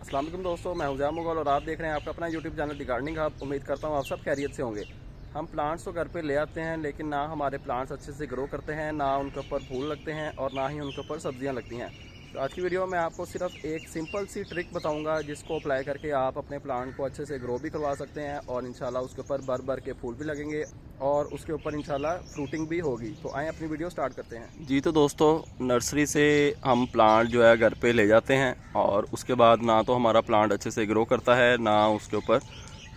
अस्सलाम वालेकुम दोस्तों, मैं हुज़ैम मुग़ल और आप देख रहे हैं आपका अपना YouTube channel the gardening hub. उम्मीद करता हूँ आप सब खैरियत से होंगे। हम प्लांट्स तो घर पे ले आते हैं, लेकिन ना हमारे प्लांट्स अच्छे से ग्रो करते हैं, ना उनके ऊपर फूल लगते हैं और ना ही उनके ऊपर सब्जियां लगती हैं। तो आज की वीडियो में आपको सिर्फ एक सिंपल सी ट्रिक बताऊंगा, जिसको अप्लाई करके आप अपने प्लांट को अच्छे से ग्रो भी करवा सकते हैं और इंशाल्लाह उसके ऊपर भर भर के फूल भी लगेंगे और उसके ऊपर इंशाल्लाह फ्रूटिंग भी होगी। तो आए अपनी वीडियो स्टार्ट करते हैं। जी तो दोस्तों, नर्सरी से हम प्लांट जो है घर पे ले जाते हैं और उसके बाद ना तो हमारा प्लांट अच्छे से ग्रो करता है, ना उसके ऊपर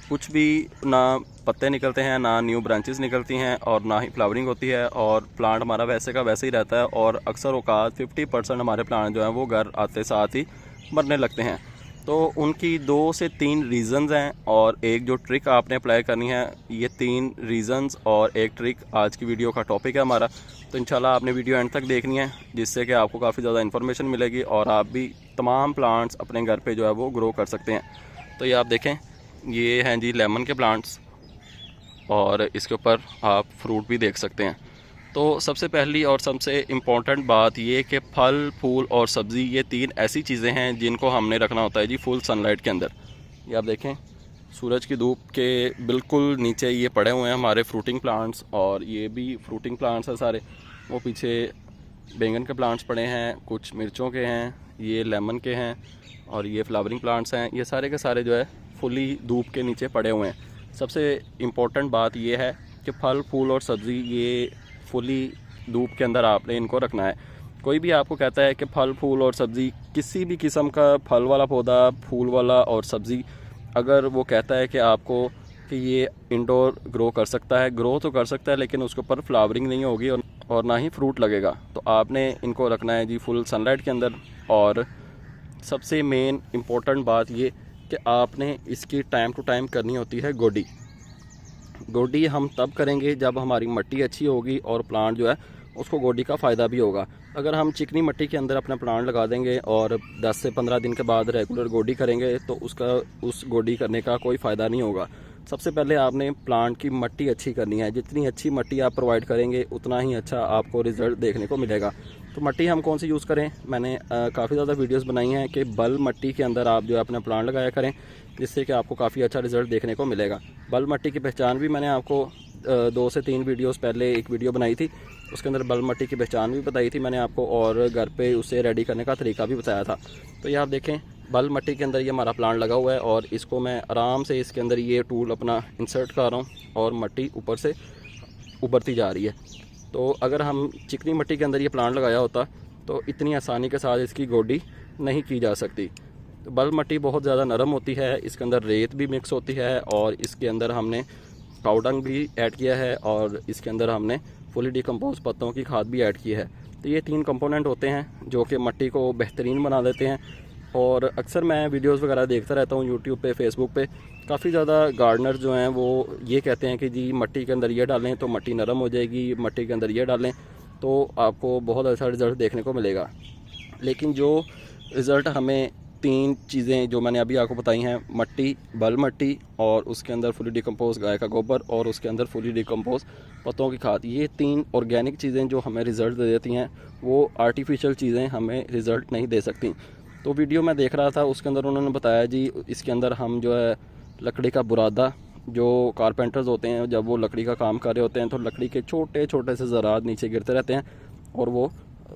कुछ भी, ना पत्ते निकलते हैं, ना न्यू ब्रांचेस निकलती हैं और ना ही फ्लावरिंग होती है और प्लांट हमारा वैसे का वैसे ही रहता है। और अक्सर औकात 50% हमारे प्लांट जो हैं वो घर आते साथ ही मरने लगते हैं। तो उनकी 2 से 3 रीज़न्स हैं और एक जो ट्रिक आपने अप्लाई करनी है। ये 3 रीज़न्स और एक ट्रिक आज की वीडियो का टॉपिक है हमारा। तो इंशाल्लाह आपने वीडियो एंड तक देखनी है, जिससे कि आपको काफ़ी ज़्यादा इन्फॉर्मेशन मिलेगी और आप भी तमाम प्लांट्स अपने घर पे जो है वो ग्रो कर सकते हैं। तो ये आप देखें, ये हैं जी लेमन के प्लांट्स और इसके ऊपर आप फ्रूट भी देख सकते हैं। तो सबसे पहली और सबसे इम्पॉर्टेंट बात ये कि फल, फूल और सब्ज़ी, ये 3 ऐसी चीज़ें हैं जिनको हमने रखना होता है जी फुल सनलाइट के अंदर। ये आप देखें, सूरज की धूप के बिल्कुल नीचे ये पड़े हुए हैं हमारे फ्रूटिंग प्लांट्स और ये भी फ्रूटिंग प्लांट्स हैं सारे। वो पीछे बैंगन के प्लांट्स पड़े हैं, कुछ मिर्चों के हैं, ये लेमन के हैं और ये फ्लावरिंग प्लांट्स हैं। ये सारे के सारे जो है फुली धूप के नीचे पड़े हुए हैं। सबसे इम्पोर्टेंट बात ये है कि फल, फूल और सब्ज़ी ये फुली धूप के अंदर आपने इनको रखना है। कोई भी आपको कहता है कि फल, फूल और सब्ज़ी, किसी भी किस्म का फल वाला पौधा, फूल वाला और सब्ज़ी, अगर वो कहता है कि आपको कि ये इंडोर ग्रो कर सकता है, ग्रो तो कर सकता है लेकिन उसके ऊपर फ्लावरिंग नहीं होगी और ना ही फ्रूट लगेगा, तो आपने इनको रखना है जी फुल सनलाइट के अंदर। और सबसे मेन इम्पोर्टेंट बात ये कि आपने इसकी टाइम टू टाइम करनी होती है गोडी। गोडी हम तब करेंगे जब हमारी मिट्टी अच्छी होगी और प्लांट जो है उसको गोडी का फ़ायदा भी होगा। अगर हम चिकनी मिट्टी के अंदर अपना प्लांट लगा देंगे और 10 से 15 दिन के बाद रेगुलर गोडी करेंगे तो उस गोडी करने का कोई फ़ायदा नहीं होगा। सबसे पहले आपने प्लांट की मिट्टी अच्छी करनी है। जितनी अच्छी मिट्टी आप प्रोवाइड करेंगे उतना ही अच्छा आपको रिज़ल्ट देखने को मिलेगा। तो मिट्टी हम कौन सी यूज़ करें, मैंने काफ़ी ज़्यादा वीडियोस बनाई हैं कि बल मिट्टी के अंदर आप जो है अपना प्लांट लगाया करें, जिससे कि आपको काफ़ी अच्छा रिज़ल्ट देखने को मिलेगा। बल मिट्टी की पहचान भी मैंने आपको 2 से 3 वीडियोस पहले एक वीडियो बनाई थी, उसके अंदर बल मिट्टी की पहचान भी बताई थी मैंने आपको और घर पे उसे रेडी करने का तरीका भी बताया था। तो ये आप देखें, बल मिट्टी के अंदर ये हमारा प्लांट लगा हुआ है और इसको मैं आराम से इसके अंदर ये टूल अपना इंसर्ट कर रहा हूँ और मिट्टी ऊपर से उभरती जा रही है। तो अगर हम चिकनी मिट्टी के अंदर ये प्लांट लगाया होता तो इतनी आसानी के साथ इसकी गोडी नहीं की जा सकती। तो बल मिट्टी बहुत ज़्यादा नरम होती है, इसके अंदर रेत भी मिक्स होती है और इसके अंदर हमने काउडंग भी ऐड किया है और इसके अंदर हमने फुली डिकम्पोज पत्तों की खाद भी ऐड की है। तो ये 3 कंपोनेंट होते हैं जो कि मिट्टी को बेहतरीन बना देते हैं। और अक्सर मैं वीडियोस वगैरह देखता रहता हूँ यूट्यूब पे, फेसबुक पे। काफ़ी ज़्यादा गार्डनर जो हैं वो ये कहते हैं कि जी मिट्टी के अंदर ये डालें तो मिट्टी नरम हो जाएगी, मिट्टी के अंदर ये डालें तो आपको बहुत अच्छा रिज़ल्ट देखने को मिलेगा। लेकिन जो रिज़ल्ट हमें 3 चीज़ें जो मैंने अभी आपको बताई हैं, मिट्टी, बल मिट्टी और उसके अंदर फुली डिकम्पोज गाय का गोबर और उसके अंदर फुली डिकम्पोज पत्तों की खाद, ये 3 ऑर्गेनिक चीज़ें जो हमें रिज़ल्ट दे देती हैं, वो आर्टिफिशियल चीज़ें हमें रिज़ल्ट नहीं दे सकती। तो वीडियो मैं देख रहा था, उसके अंदर उन्होंने बताया जी इसके अंदर हम जो है लकड़ी का बुरादा, जो कारपेंटर्स होते हैं जब वो लकड़ी का काम कर रहे होते हैं तो लकड़ी के छोटे छोटे से ज़रात नीचे गिरते रहते हैं और वो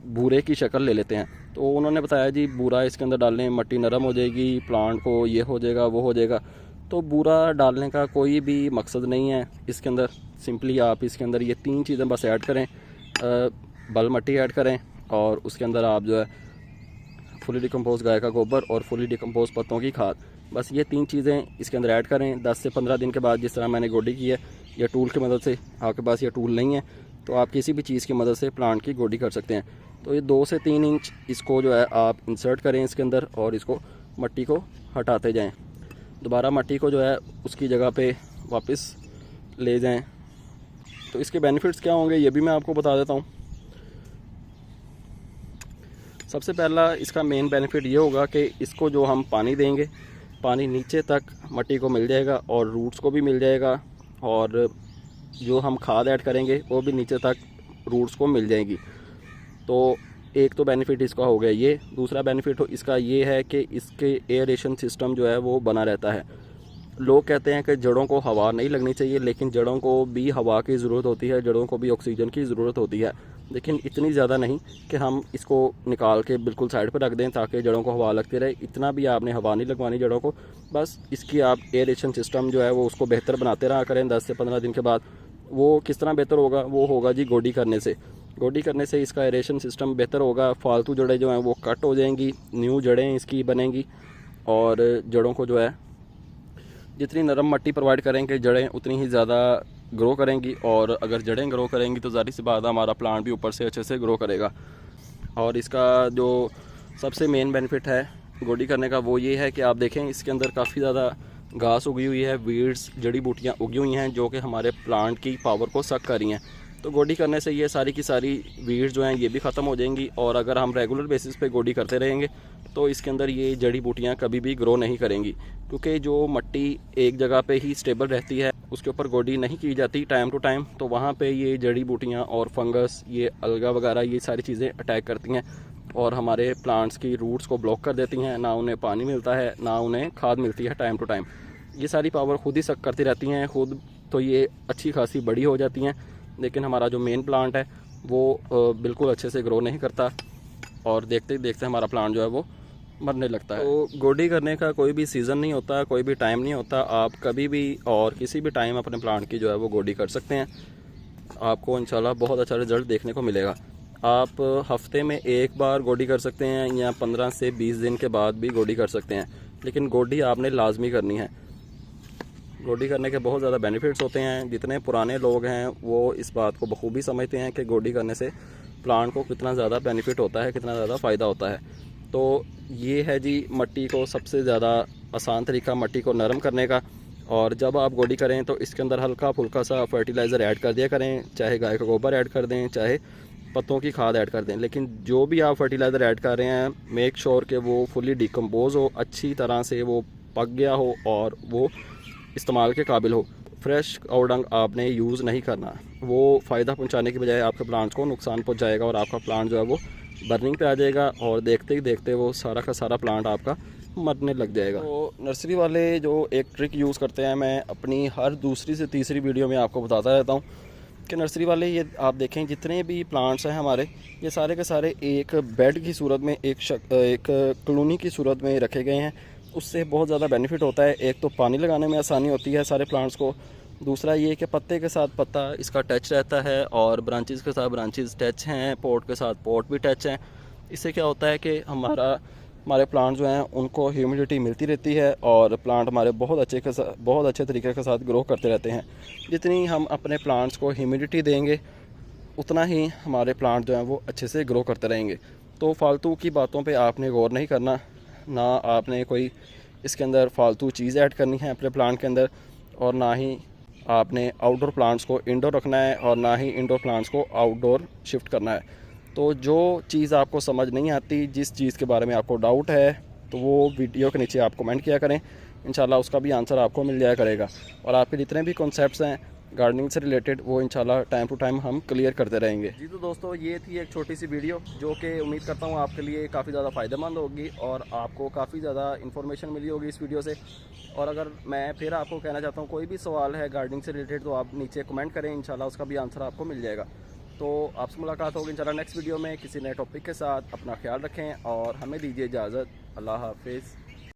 बूरे की शक्ल ले लेते हैं। तो उन्होंने बताया जी बूरा इसके अंदर डालने, मिट्टी नरम हो जाएगी, प्लांट को ये हो जाएगा, वो हो जाएगा। तो बूरा डालने का कोई भी मकसद नहीं है इसके अंदर। सिंपली आप इसके अंदर ये 3 चीज़ें बस ऐड करें, बल मिट्टी ऐड करें और उसके अंदर आप जो है फुली डिकम्पोज गाय का गोबर और फुली डिकम्पोज पत्तों की खाद, बस ये 3 चीज़ें इसके अंदर ऐड करें। 10 से 15 दिन के बाद जिस तरह मैंने गोडी की है, या टूल की मदद से, आपके पास ये टूल नहीं है तो आप किसी भी चीज़ की मदद से प्लांट की गोडी कर सकते हैं। तो ये 2 से 3 इंच इसको जो है आप इंसर्ट करें इसके अंदर और इसको मिट्टी को हटाते जाएँ। दोबारा मिट्टी को जो है उसकी जगह पे वापस ले जाएं। तो इसके बेनिफिट्स क्या होंगे ये भी मैं आपको बता देता हूँ। सबसे पहला इसका मेन बेनिफिट ये होगा कि इसको जो हम पानी देंगे, पानी नीचे तक मिट्टी को मिल जाएगा और रूट्स को भी मिल जाएगा और जो हम खाद ऐड करेंगे वो भी नीचे तक रूट्स को मिल जाएगी। तो एक तो बेनिफिट इसका हो गया ये। दूसरा बेनिफिट इसका ये है कि इसके एयरेशन सिस्टम जो है वो बना रहता है। लोग कहते हैं कि जड़ों को हवा नहीं लगनी चाहिए, लेकिन जड़ों को भी हवा की ज़रूरत होती है, जड़ों को भी ऑक्सीजन की ज़रूरत होती है, लेकिन इतनी ज़्यादा नहीं कि हम इसको निकाल के बिल्कुल साइड पर रख दें ताकि जड़ों को हवा लगती रहे। इतना भी आपने हवा नहीं लगवानी जड़ों को, बस इसकी आप एयरेशन सिस्टम जो है वो उसको बेहतर बनाते रहा करें। 10 से 15 दिन के बाद वो किस तरह बेहतर होगा, वो होगा जी गोडी करने से। गोडी करने से इसका एयरेशन सिस्टम बेहतर होगा, फालतू जड़ें जो हैं वो कट हो जाएंगी, न्यू जड़ें इसकी बनेंगी, और जड़ों को जो है जितनी नरम मिट्टी प्रोवाइड करेंगे जड़ें उतनी ही ज़्यादा ग्रो करेंगी। और अगर जड़ें ग्रो करेंगी तो ज़ाहिर सी बात है हमारा प्लांट भी ऊपर से अच्छे से ग्रो करेगा। और इसका जो सबसे मेन बेनिफिट है गोडी करने का वो ये है कि आप देखें इसके अंदर काफ़ी ज़्यादा घास उगी हुई है, वीड्स जड़ी बूटियाँ उगी हुई हैं जो कि हमारे प्लांट की पावर को सक कर रही हैं। तो गोडी करने से ये सारी की सारी वीड्स जो हैं ये भी ख़त्म हो जाएंगी। और अगर हम रेगुलर बेसिस पे गोडी करते रहेंगे तो इसके अंदर ये जड़ी बूटियाँ कभी भी ग्रो नहीं करेंगी, क्योंकि जो मिट्टी एक जगह पे ही स्टेबल रहती है उसके ऊपर गोडी नहीं की जाती टाइम टू टाइम, तो वहाँ पे ये जड़ी बूटियाँ और फंगस, ये अलगा वगैरह, ये सारी चीज़ें अटैक करती हैं और हमारे प्लांट्स की रूट्स को ब्लॉक कर देती हैं। ना उन्हें पानी मिलता है, ना उन्हें खाद मिलती है टाइम टू टाइम। ये सारी पावर खुद ही सक करती रहती हैं खुद, तो ये अच्छी खासी बड़ी हो जाती हैं, लेकिन हमारा जो मेन प्लांट है वो बिल्कुल अच्छे से ग्रो नहीं करता और देखते देखते हमारा प्लांट जो है वो मरने लगता है। तो गोडी करने का कोई भी सीज़न नहीं होता, कोई भी टाइम नहीं होता। आप कभी भी और किसी भी टाइम अपने प्लांट की जो है वो गोडी कर सकते हैं। आपको इंशाल्लाह बहुत अच्छा रिज़ल्ट देखने को मिलेगा। आप हफ्ते में एक बार गोडी कर सकते हैं या 15 से 20 दिन के बाद भी गोडी कर सकते हैं, लेकिन गोडी आपने लाजमी करनी है। गोडी करने के बहुत ज़्यादा बेनिफिट्स होते हैं। जितने पुराने लोग हैं वो इस बात को बखूबी समझते हैं कि गोडी करने से प्लांट को कितना ज़्यादा बेनिफिट होता है, कितना ज़्यादा फ़ायदा होता है। तो ये है जी मिट्टी को सबसे ज़्यादा आसान तरीका मिट्टी को नरम करने का। और जब आप गोडी करें तो इसके अंदर हल्का फुल्का सा फर्टिलाइज़र ऐड कर दिया करें, चाहे गाय का गोबर ऐड कर दें, चाहे पत्तों की खाद ऐड कर दें, लेकिन जो भी आप फर्टिलाइज़र ऐड कर रहे हैं मेक श्योर कि वो फुली डिकम्पोज हो, अच्छी तरह से वो पक गया हो और वो इस्तेमाल के काबिल हो। फ्रेश काऊ आपने यूज़ नहीं करना, वो फ़ायदा पहुंचाने की बजाय आपके प्लांट्स को नुकसान पहुंचाएगा और आपका प्लांट जो है वो बर्निंग पे आ जाएगा और देखते ही देखते वो सारा का सारा प्लांट आपका मरने लग जाएगा। तो नर्सरी वाले जो एक ट्रिक यूज़ करते हैं, मैं अपनी हर दूसरी से तीसरी वीडियो में आपको बताता रहता हूँ कि नर्सरी वाले ये आप देखें जितने भी प्लांट्स हैं हमारे, ये सारे के सारे एक बेड की सूरत में, एक कॉलोनी की सूरत में रखे गए हैं। उससे बहुत ज़्यादा बेनिफिट होता है। एक तो पानी लगाने में आसानी होती है सारे प्लांट्स को, दूसरा ये कि पत्ते के साथ पत्ता इसका टच रहता है और ब्रांचेस के साथ ब्रांचेस टच हैं, पोट के साथ पोट भी टच हैं। इससे क्या होता है कि हमारे प्लांट जो हैं उनको ह्यूमिडिटी मिलती रहती है और प्लांट हमारे बहुत अच्छे तरीके के साथ ग्रो करते रहते हैं। जितनी हम अपने प्लांट्स को ह्यूमिडिटी देंगे उतना ही हमारे प्लांट जो हैं वो अच्छे से ग्रो करते रहेंगे। तो फालतू की बातों पे आपने गौर नहीं करना, ना आपने कोई इसके अंदर फालतू चीज़ ऐड करनी है अपने प्लांट के अंदर, और ना ही आपने आउटडोर प्लांट्स को इंडोर रखना है और ना ही इंडोर प्लांट्स को आउटडोर शिफ्ट करना है। तो जो चीज़ आपको समझ नहीं आती, जिस चीज़ के बारे में आपको डाउट है, तो वो वीडियो के नीचे आप कमेंट किया करें, इंशाल्लाह उसका भी आंसर आपको मिल जाया करेगा। और आपके जितने भी कॉन्सेप्ट्स हैं गार्डनिंग से रिलेटेड वो इंशाल्लाह टाइम टू टाइम हम क्लियर करते रहेंगे। जी तो दोस्तों ये थी एक छोटी सी वीडियो जो कि उम्मीद करता हूँ आपके लिए काफ़ी ज़्यादा फ़ायदेमंद होगी और आपको काफ़ी ज़्यादा इन्फॉर्मेशन मिली होगी इस वीडियो से। और अगर मैं फिर आपको कहना चाहता हूँ कोई भी सवाल है गार्डनिंग से रिलेटेड तो आप नीचे कमेंट करें, इंशाल्लाह उसका भी आंसर आपको मिल जाएगा। तो आपसे मुलाकात होगी इंशाल्लाह नेक्स्ट वीडियो में किसी नए टॉपिक के साथ। अपना ख्याल रखें और हमें दीजिए इजाज़त। अल्लाह हाफिज़।